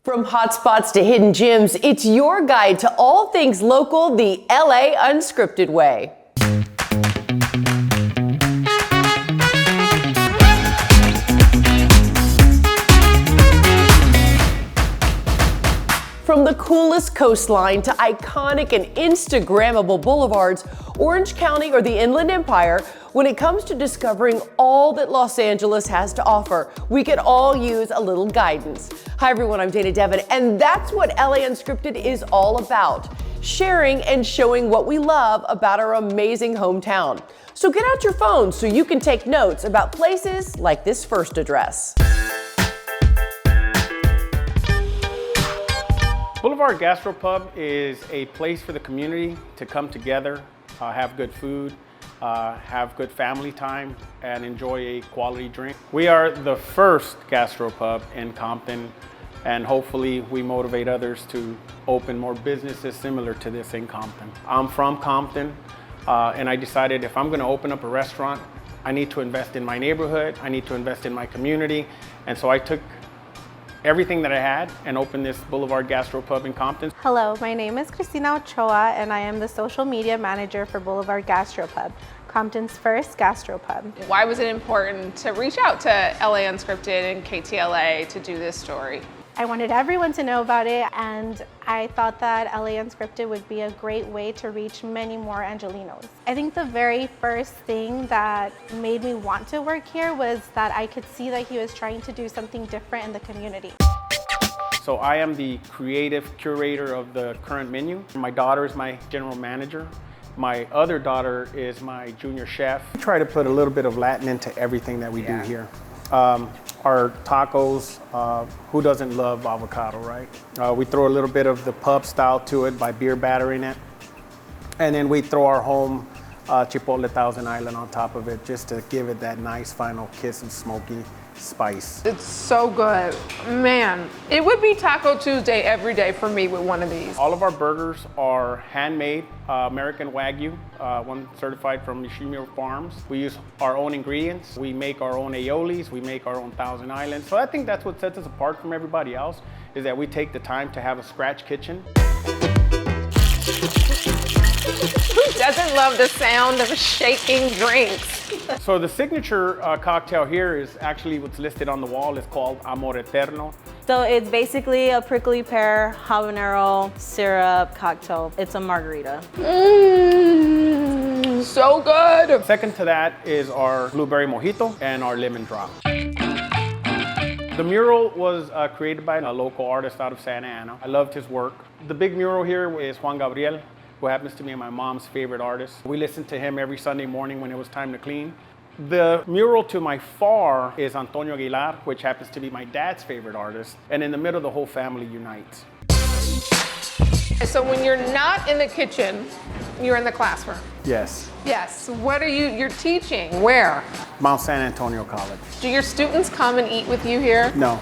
From hotspots to hidden gems, it's your guide to all things local, the LA Unscripted way. From the coolest coastline to iconic and Instagrammable boulevards, Orange County or the Inland Empire, when it comes to discovering all that Los Angeles has to offer, we could all use a little guidance. Hi everyone, I'm Dana Devin, and that's what LA Unscripted is all about. Sharing and showing what we love about our amazing hometown. So get out your phone so you can take notes about places like this first address. Boulevard Gastropub is a place for the community to come together, have good food, have good family time, and enjoy a quality drink. We are the first gastropub in Compton, and hopefully we motivate others to open more businesses similar to this in Compton. I'm from Compton, and I decided if I'm gonna open up a restaurant, I need to invest in my neighborhood, I need to invest in my community, and so I took everything that I had and opened this Boulevard Gastropub in Compton. Hello, my name is Cristina Ochoa and I am the social media manager for Boulevard Gastropub, Compton's first gastropub. Why was it important to reach out to LA Unscripted and KTLA to do this story? I wanted everyone to know about it, and I thought that LA Unscripted would be a great way to reach many more Angelinos. I think the very first thing that made me want to work here was that I could see that he was trying to do something different in the community. So I am the creative curator of the current menu. My daughter is my general manager. My other daughter is my junior chef. We try to put a little bit of Latin into everything that we do here. Our tacos, who doesn't love avocado, right? We throw a little bit of the pub style to it by beer battering it. And then we throw our home Chipotle Thousand Island on top of it just to give it that nice final kiss of smoky spice. It's so good. Man, it would be Taco Tuesday every day for me with one of these. All of our burgers are handmade, American Wagyu, one certified from Mishimura Farms. We use our own ingredients. We make our own aiolis. We make our own Thousand Islands. So I think that's what sets us apart from everybody else, is that we take the time to have a scratch kitchen. Who doesn't love the sound of shaking drinks? So the signature cocktail here is actually what's listed on the wall. It's called Amor Eterno. So it's basically a prickly pear habanero syrup cocktail. It's a margarita. So good. Second to that is our blueberry mojito and our lemon drop. The mural was created by a local artist out of Santa Ana. I loved his work. The big mural here is Juan Gabriel, who happens to be my mom's favorite artist. We listened to him every Sunday morning when it was time to clean. The mural to my far is Antonio Aguilar, which happens to be my dad's favorite artist. And in the middle, the whole family unites. So when you're not in the kitchen, you're in the classroom. Yes. Yes. What are you're teaching? Where? Mount San Antonio College. Do your students come and eat with you here? No.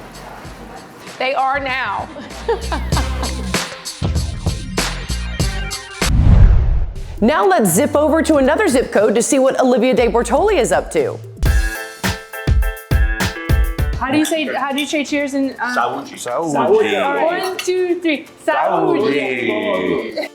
They are now. Now let's zip over to another zip code to see what Olivia De Bortoli is up to. How do you say cheers in Saúde. Saúde. All right. 1, 2, 3. Saúde.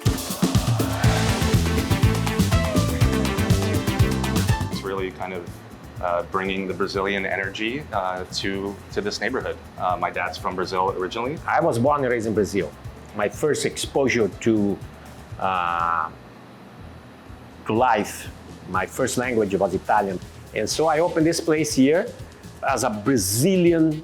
It's really kind of bringing the Brazilian energy to this neighborhood. My dad's from Brazil originally. I was born and raised in Brazil. My first exposure to life, my first language was Italian. And so I opened this place here as a Brazilian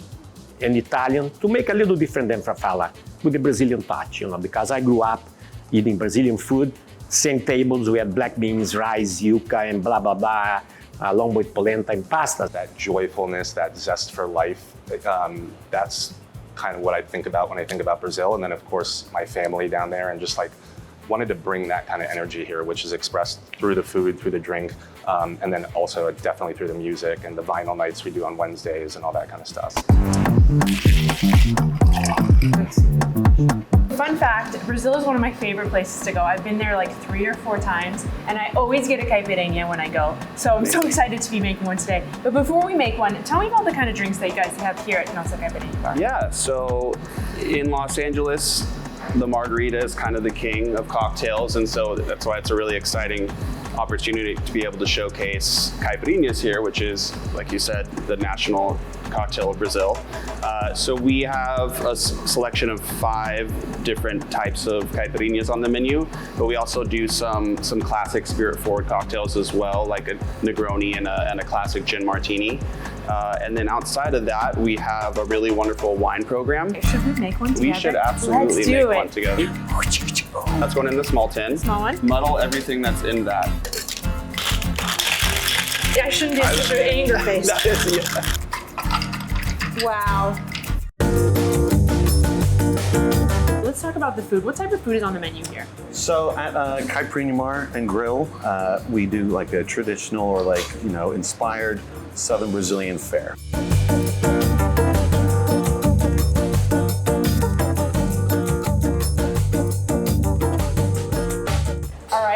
and Italian to make a little different than Farfalla, with the Brazilian touch, because I grew up eating Brazilian food, same tables, we had black beans, rice, yuca, and blah, blah, blah, along with polenta and pasta. That joyfulness, that zest for life, that's kind of what I think about when I think about Brazil. And then of course, my family down there, and just like wanted to bring that kind of energy here, which is expressed through the food, through the drink, and then also definitely through the music and the vinyl nights we do on Wednesdays and all that kind of stuff. Fun fact, Brazil is one of my favorite places to go. I've been there like 3 or 4 times, and I always get a caipirinha when I go. So I'm so excited to be making one today. But before we make one, tell me about the kind of drinks that you guys have here at Nossa Caipirinha Bar. Yeah, so in Los Angeles, the margarita is kind of the king of cocktails, and so that's why it's a really exciting opportunity to be able to showcase caipirinhas here, which is, like you said, the national cocktail of Brazil. So we have a selection of 5 different types of caipirinhas on the menu, but we also do some classic spirit-forward cocktails as well, like a Negroni and a classic gin martini. And then outside of that, we have a really wonderful wine program. Should we make one together? We should absolutely make one together. Let's That's going in the small tin. Small one? Muddle everything that's in that. I shouldn't do such an anger face. That is, yeah. Wow. Let's talk about the food. What type of food is on the menu here? So at Caipirinha Bar and Grill, we do like a traditional or like, inspired Southern Brazilian fare.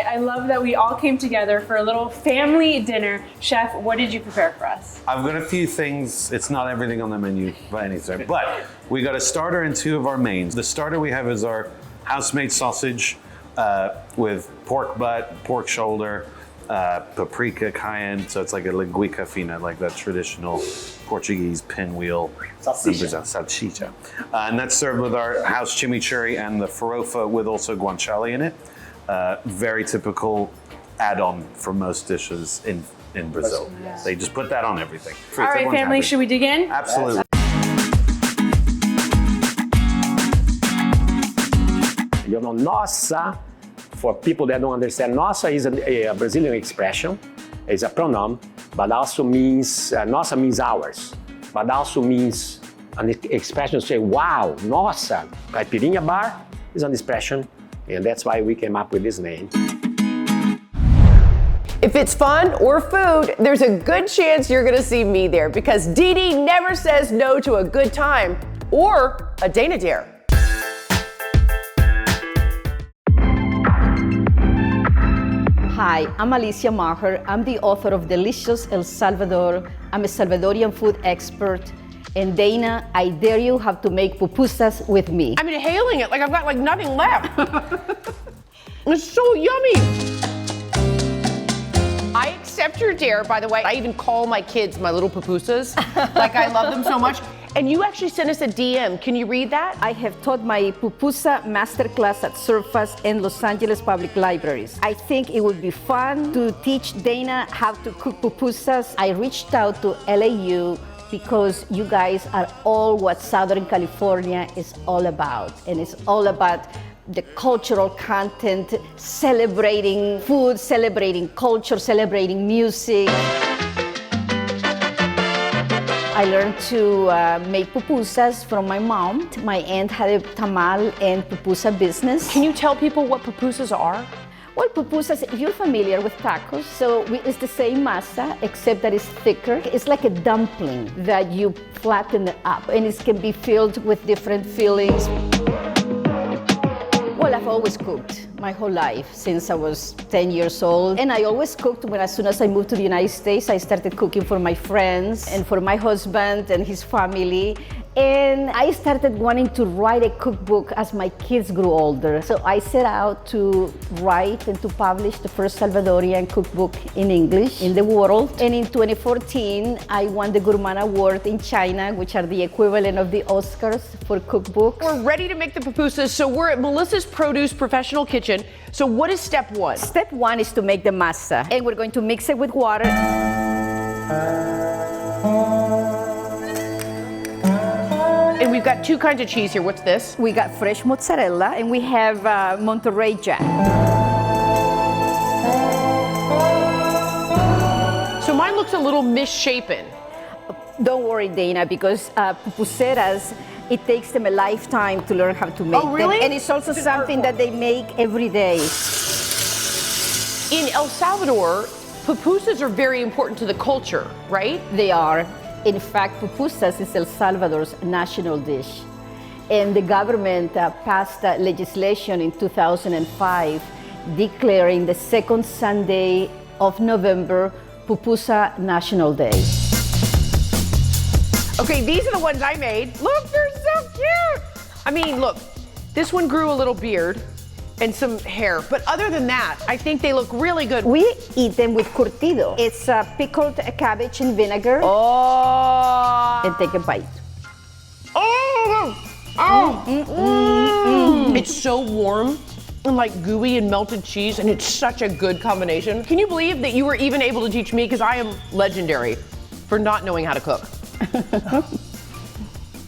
I love that we all came together for a little family dinner. Chef, what did you prepare for us? I've got a few things. It's not everything on the menu by any stretch, but we got a starter and 2 of our mains. The starter we have is our house-made sausage with pork butt, pork shoulder, paprika, cayenne. So it's like a linguiça fina, like that traditional Portuguese pinwheel. Salsicha. And that's served with our house chimichurri and the farofa with also guanciale in it. Very typical add-on for most dishes in Brazil. Yes. They just put that on everything. All right, family, happy. Should we dig in? Absolutely. Nossa, for people that don't understand, nossa is a Brazilian expression. It's a pronoun, but also means, nossa means ours, but also means an expression to say, wow, nossa, Caipirinha Bar is an expression. And that's why we came up with this name. If it's fun or food, there's a good chance you're gonna see me there because Dee Dee never says no to a good time or a Dana Dare. Hi, I'm Alicia Maher. I'm the author of Delicious El Salvador. I'm a Salvadorian food expert. And Dana, I dare you have to make pupusas with me. I'm inhaling it like I've got like nothing left. It's so yummy. I accept your dare, by the way. I even call my kids my little pupusas. Like I love them so much. And you actually sent us a DM. Can you read that? I have taught my pupusa masterclass at Surface and Los Angeles Public Libraries. I think it would be fun to teach Dana how to cook pupusas. I reached out to LAU because you guys are all what Southern California is all about. And it's all about the cultural content, celebrating food, celebrating culture, celebrating music. I learned to make pupusas from my mom. My aunt had a tamal and pupusa business. Can you tell people what pupusas are? Well, pupusas, if you're familiar with tacos, so it's the same masa, except that it's thicker. It's like a dumpling that you flatten it up, and it can be filled with different fillings. Well, I've always cooked my whole life since I was 10 years old. And I always cooked as soon as I moved to the United States, I started cooking for my friends and for my husband and his family. And I started wanting to write a cookbook as my kids grew older. So I set out to write and to publish the first Salvadorian cookbook in English in the world. And in 2014, I won the Gourmand Award in China, which are the equivalent of the Oscars for cookbooks. We're ready to make the pupusas. So we're at Melissa's Produce Professional Kitchen. So what is step 1? Step 1 is to make the masa. And we're going to mix it with water. And we've got 2 kinds of cheese here. What's this? We got fresh mozzarella and we have Monterey Jack. So mine looks a little misshapen. Don't worry, Dana, because pupuseras, it takes them a lifetime to learn how to make them. And it's also something that they make every day. In El Salvador, pupusas are very important to the culture, right? They are. In fact, pupusas is El Salvador's national dish. And the government passed legislation in 2005 declaring the second Sunday of November Pupusa National Day. Okay, these are the ones I made. Look, they're so cute. I mean, look, this one grew a little beard and some hair, but other than that, I think they look really good. We eat them with curtido. It's pickled cabbage in vinegar. Oh! And take a bite. Oh! It's so warm and like gooey and melted cheese, and it's such a good combination. Can you believe that you were even able to teach me? Because I am legendary for not knowing how to cook.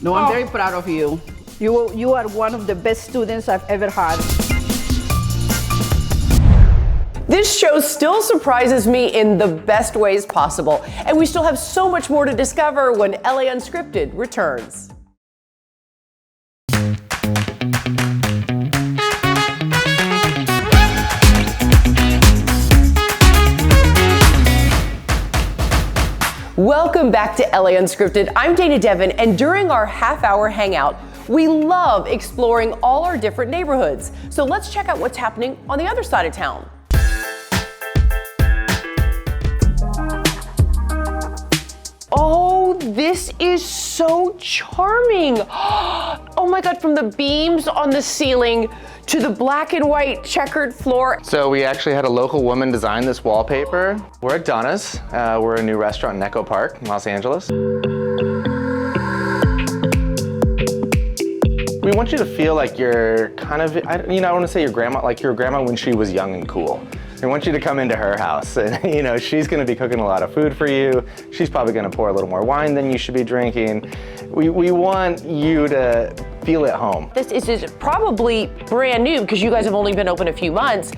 No, I'm very proud of you. You are one of the best students I've ever had. This show still surprises me in the best ways possible, and we still have so much more to discover when LA Unscripted returns. Welcome back to LA Unscripted. I'm Dana Devin, and during our half-hour hangout, we love exploring all our different neighborhoods. So let's check out what's happening on the other side of town. Oh, this is so charming. Oh my God, from the beams on the ceiling to the black and white checkered floor. So we actually had a local woman design this wallpaper. We're at Donna's. We're a new restaurant in Echo Park, in Los Angeles. We want you to feel like you're kind of, I want to say your grandma, like your grandma when she was young and cool. We want you to come into her house and, she's gonna be cooking a lot of food for you. She's probably gonna pour a little more wine than you should be drinking. We want you to feel at home. This is probably brand new because you guys have only been open a few months,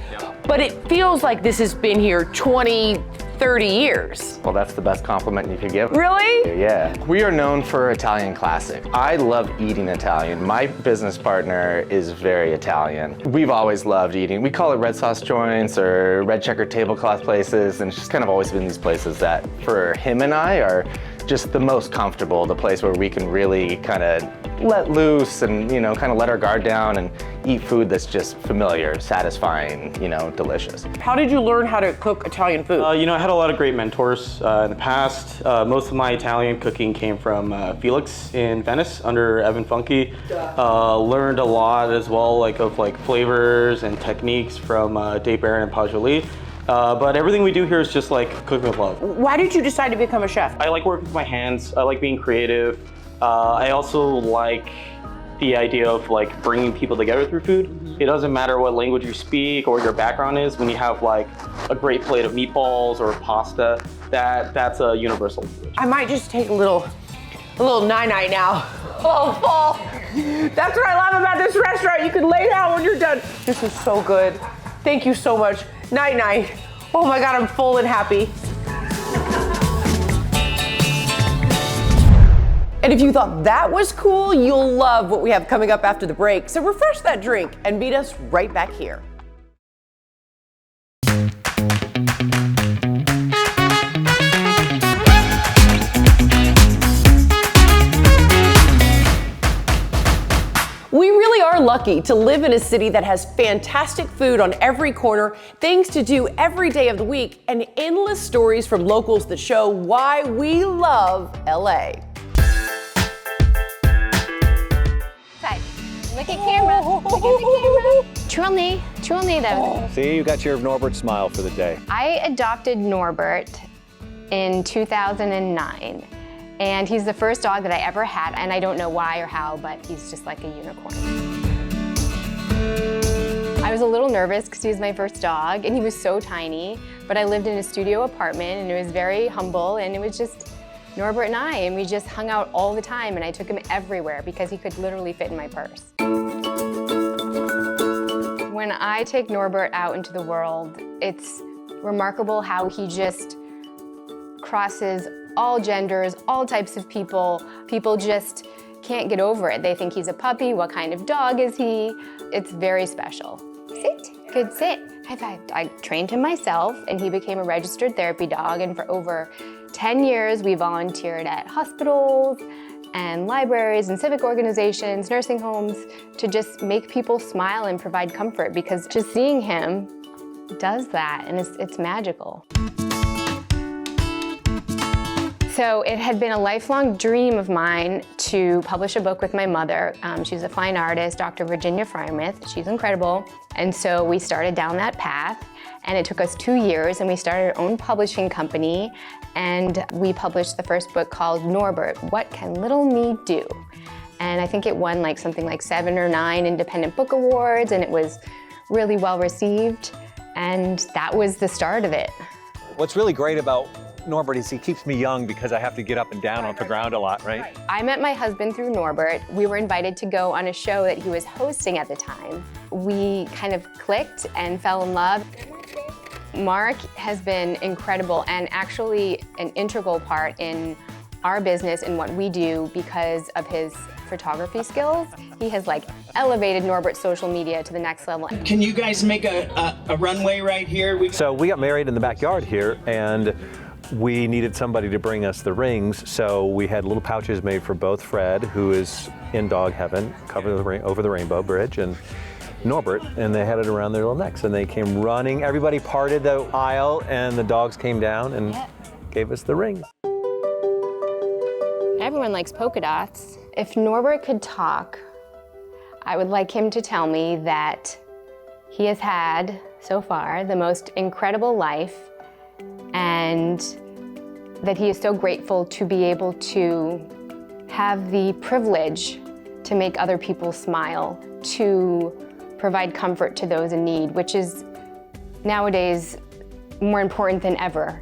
but it feels like this has been here 20, 30 years. Well, that's the best compliment you could give. Really? Yeah. We are known for Italian classic. I love eating Italian. My business partner is very Italian. We've always loved eating. We call it red sauce joints or red checkered tablecloth places, and it's just kind of always been these places that for him and I are just the most comfortable, the place where we can really kind of let loose and, kind of let our guard down and eat food that's just familiar, satisfying, delicious. How did you learn how to cook Italian food? I had a lot of great mentors in the past. Most of my Italian cooking came from Felix in Venice under Evan Funke. Learned a lot as well, of flavors and techniques from Dave Barron and Pajoli. But everything we do here is just cooking with love. Why did you decide to become a chef? I like working with my hands. I like being creative. I also like the idea of bringing people together through food. It doesn't matter what language you speak or what your background is. When you have a great plate of meatballs or pasta, that's a universal language. I might just take a little night-night now. Oh, fall. That's what I love about this restaurant. You can lay down when you're done. This is so good. Thank you so much. Night-night. Oh my God, I'm full and happy. And if you thought that was cool, you'll love what we have coming up after the break. So refresh that drink and meet us right back here. We really are lucky to live in a city that has fantastic food on every corner, things to do every day of the week, and endless stories from locals that show why we love LA. Look at camera. Look at the camera. Truly though. See, you got your Norbert smile for the day. I adopted Norbert in 2009. And he's the first dog that I ever had, and I don't know why or how, but he's just like a unicorn. I was a little nervous because he was my first dog, and he was so tiny, but I lived in a studio apartment, and it was very humble, and it was just Norbert and I, and we just hung out all the time, and I took him everywhere because he could literally fit in my purse. When I take Norbert out into the world, it's remarkable how he just crosses all genders, all types of people. People just can't get over it. They think he's a puppy. What kind of dog is he? It's very special. Sit, good sit. High five. I trained him myself, and he became a registered therapy dog, and for over 10 years we volunteered at hospitals and libraries and civic organizations, nursing homes, to just make people smile and provide comfort, because just seeing him does that, and it's magical. So it had been a lifelong dream of mine to publish a book with my mother. She's a fine artist, Dr. Virginia Frymouth. She's incredible. And so we started down that path, and it took us 2 years, and we started our own publishing company, and we published the first book called Norbert, What Can Little Me Do? And I think it won like something like 7 or 9 independent book awards, and it was really well received, and that was the start of it. What's really great about Norbert is he keeps me young because I have to get up and down off the ground a lot, right? I met my husband through Norbert. We were invited to go on a show that he was hosting at the time. We kind of clicked and fell in love. Mark has been incredible and actually an integral part in our business and what we do because of his photography skills. He has like elevated Norbert's social media to the next level. Can you guys make a runway right here? So we got married in the backyard here, and we needed somebody to bring us the rings, so we had little pouches made for both Fred, who is in dog heaven, over the Rainbow Bridge, and Norbert, and they had it around their little necks, and they came running. Everybody parted the aisle, and the dogs came down and gave us the rings. Everyone likes polka dots. If Norbert could talk, I would like him to tell me that he has had, so far, the most incredible life, and that he is so grateful to be able to have the privilege to make other people smile, to provide comfort to those in need, which is nowadays more important than ever.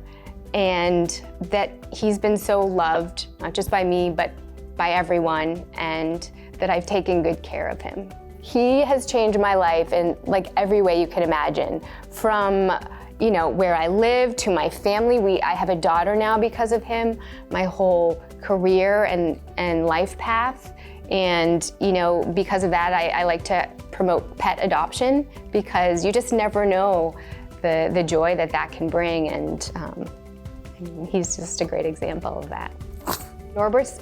And that he's been so loved, not just by me, but by everyone, and that I've taken good care of him. He has changed my life in like every way you could imagine, from where I live to my family. I have a daughter now because of him, my whole career and life path. And because of that, I like to promote pet adoption, because you just never know the joy that can bring, and he's just a great example of that. Norbert's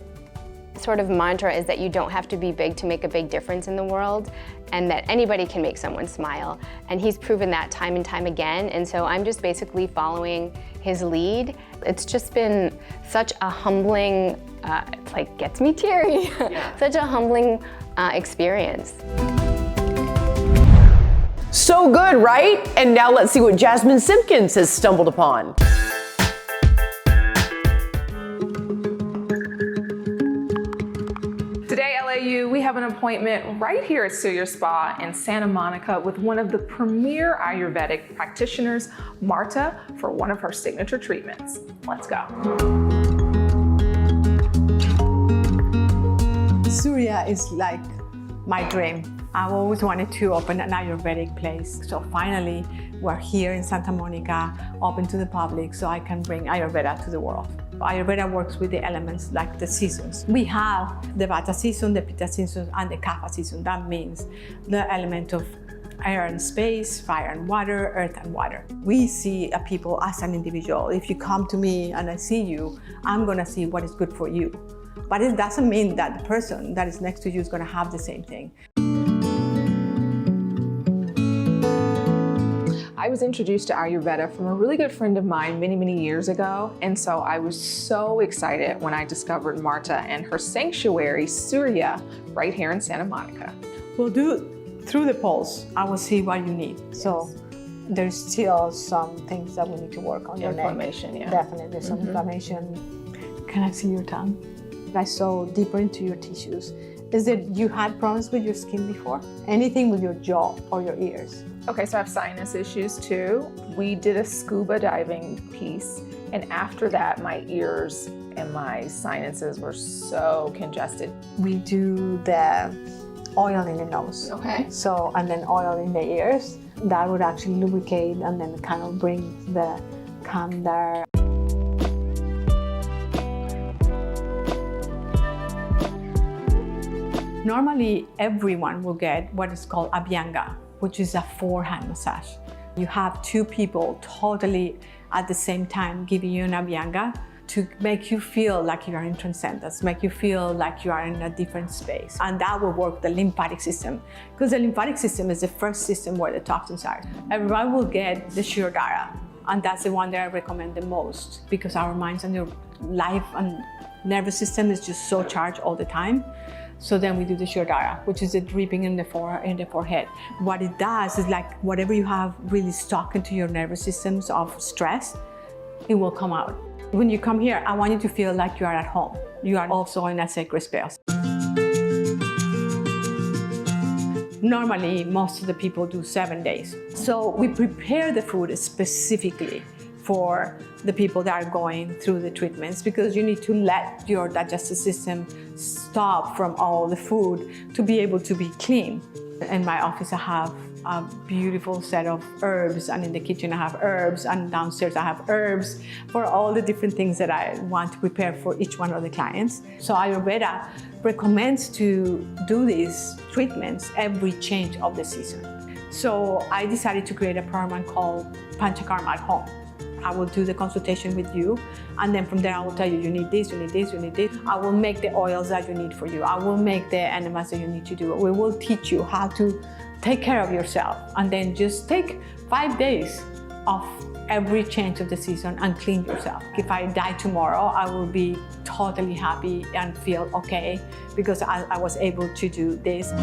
sort of mantra is that you don't have to be big to make a big difference in the world, and that anybody can make someone smile. And he's proven that time and time again, and so I'm just basically following his lead. It's just been such a humbling, it's like gets me teary, such a humbling experience. So good, right? And now let's see what Jasmine Simpkins has stumbled upon. Today, LAU, we have an appointment right here at Surya Spa in Santa Monica with one of the premier Ayurvedic practitioners, Marta, for one of her signature treatments. Let's go. Surya is like my dream. I've always wanted to open an Ayurvedic place. So finally, we're here in Santa Monica, open to the public, so I can bring Ayurveda to the world. Ayurveda works with the elements like the seasons. We have the Vata season, the Pitta season, and the Kapha season. That means the element of air and space, fire and water, earth and water. We see people as an individual. If you come to me and I see you, I'm gonna see what is good for you. But it doesn't mean that the person that is next to you is gonna have the same thing. I was introduced to Ayurveda from a really good friend of mine many, many years ago. And so I was so excited when I discovered Marta and her sanctuary, Surya, right here in Santa Monica. We'll do through the pulse. I will see what you need. Yes. So there's still some things that we need to work on. Inflammation, your neck. Yeah. Definitely, there's some inflammation. Can I see your tongue? I saw deeper into your tissues. Is it you had problems with your skin before? Anything with your jaw or your ears? Okay, so I have sinus issues too. We did a scuba diving piece, and after that, my ears and my sinuses were so congested. We do the oil in the nose. Okay. So, and then oil in the ears. That would actually lubricate and then kind of bring the calm there. Normally, everyone will get what is called abhyanga, which is a forehand massage. You have two people totally at the same time giving you an abhyanga to make you feel like you are in transcendence, make you feel like you are in a different space. And that will work the lymphatic system, because the lymphatic system is the first system where the toxins are. Everyone will get the Shirodara, and that's the one that I recommend the most, because our minds and your life and nervous system is just so charged all the time. So then we do the Shirodara, which is the dripping in the forehead. What it does is like whatever you have really stuck into your nervous systems of stress, it will come out. When you come here, I want you to feel like you are at home. You are also in a sacred space. Normally, most of the people do 7 days. So we prepare the food specifically for the people that are going through the treatments, because you need to let your digestive system stop from all the food to be able to be clean. In my office, I have a beautiful set of herbs, and in the kitchen I have herbs, and downstairs I have herbs for all the different things that I want to prepare for each one of the clients. So Ayurveda recommends to do these treatments every change of the season. So I decided to create a program called Panchakarma at Home. I will do the consultation with you, and then from there I will tell you, you need this, you need this, you need this. I will make the oils that you need for you. I will make the enemas that you need to do. We will teach you how to take care of yourself, and then just take 5 days of every change of the season and clean yourself. If I die tomorrow, I will be totally happy and feel okay, because I was able to do this.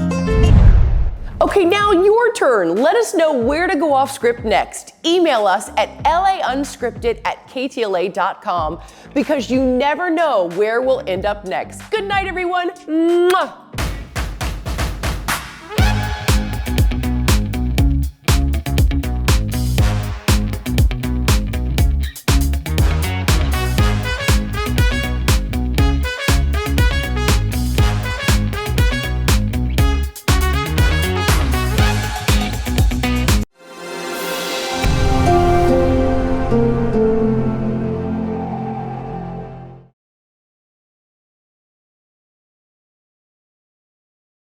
Okay, now your turn. Let us know where to go off script next. Email us at launscripted@ktla.com, because you never know where we'll end up next. Good night, everyone. Mwah!